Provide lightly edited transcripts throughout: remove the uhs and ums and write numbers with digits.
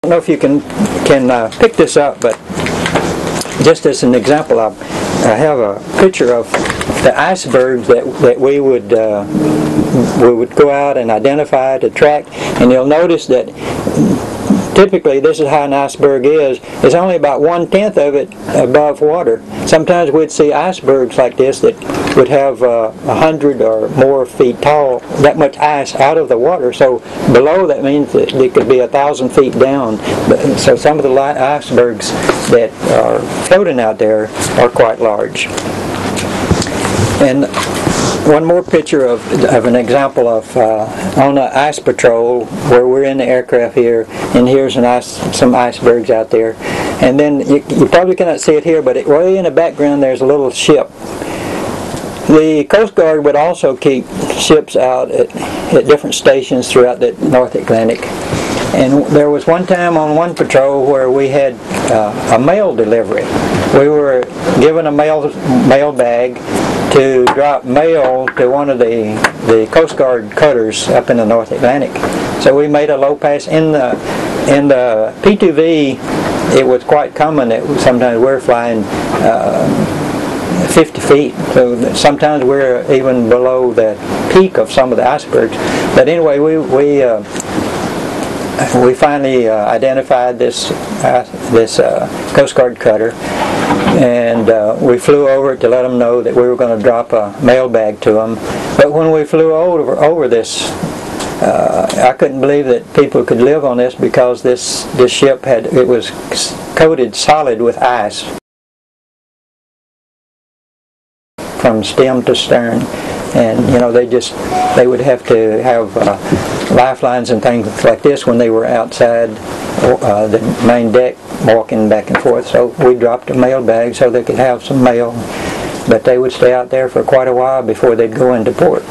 don't know if you can pick this up, but just as an example, I have a picture of the icebergs that we would go out and identify to track, and you'll notice that typically this is how an iceberg is. It's only about 1/10 of it above water. Sometimes we'd see icebergs like this that would have 100 or more feet tall, that much ice out of the water. So below, that means that it could be 1,000 feet down. So some of the icebergs that are floating out there are quite large. And one more picture of an example of on an ice patrol where we're in the aircraft here, and here's some icebergs out there. And then you probably cannot see it here, but way in the background there's a little ship. The Coast Guard would also keep ships out at different stations throughout the North Atlantic. And there was one time on one patrol where we had a mail delivery. We were given a mail bag to drop mail to one of the Coast Guard cutters up in the North Atlantic. So we made a low pass in the P2V. It was quite common that sometimes we're flying 50 feet, so sometimes we're even below the peak of some of the icebergs. But anyway, we finally identified this Coast Guard cutter, and we flew over to let them know that we were going to drop a mail bag to them. But when we flew over this, I couldn't believe that people could live on this, because this ship it was coated solid with ice from stem to stern, and they would have to have lifelines and things like this when they were outside the main deck walking back and forth. So we dropped a mail bag so they could have some mail, but they would stay out there for quite a while before they'd go into port.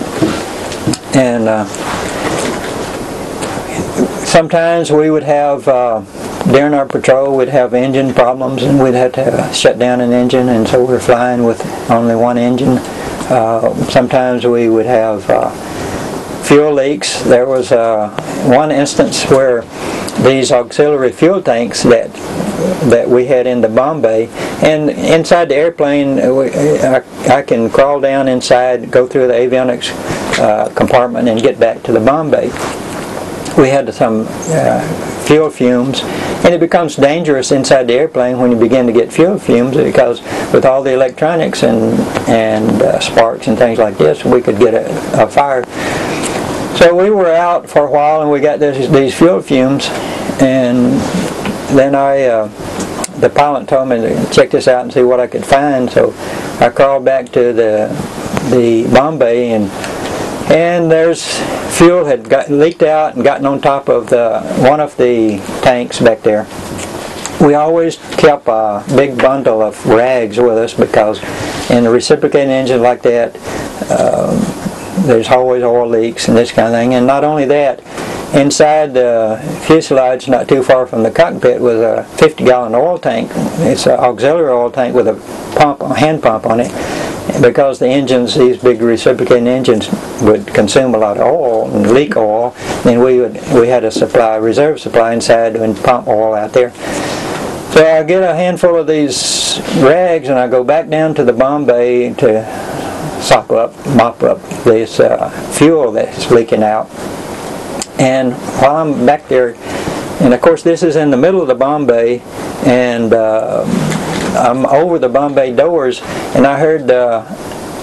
And sometimes we would have during our patrol we'd have engine problems, and we'd have to shut down an engine, and so we're flying with only one engine. Sometimes we would have fuel leaks. There was one instance where these auxiliary fuel tanks that we had in the bomb bay, and inside the airplane I can crawl down inside, go through the avionics compartment and get back to the bomb bay. We had some fuel fumes, and it becomes dangerous inside the airplane when you begin to get fuel fumes, because with all the electronics and sparks and things like this, we could get a fire. So we were out for a while, and we got these fuel fumes, and then the pilot told me to check this out and see what I could find. So I crawled back to the bomb bay, and there's fuel had leaked out and gotten on top of one of the tanks back there. We always kept a big bundle of rags with us, because in a reciprocating engine like that, there's always oil leaks and this kind of thing. And not only that, inside the fuselage, not too far from the cockpit, was a 50-gallon oil tank. It's an auxiliary oil tank with a hand pump on it. Because the engines, these big reciprocating engines, would consume a lot of oil and leak oil, then we had a reserve supply inside, and pump oil out there. So I get a handful of these rags, and I go back down to the bomb bay to mop up this fuel that's leaking out. And while I'm back there, and of course this is in the middle of the bomb bay, and I'm over the bomb bay doors, and I heard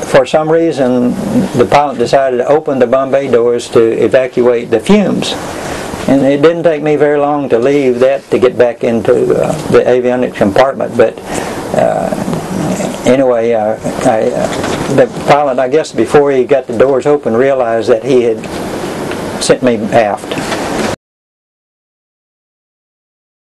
for some reason the pilot decided to open the bomb bay doors to evacuate the fumes. And it didn't take me very long to leave that to get back into the avionics compartment. But anyway, the pilot, I guess before he got the doors open, realized that he had sent me aft.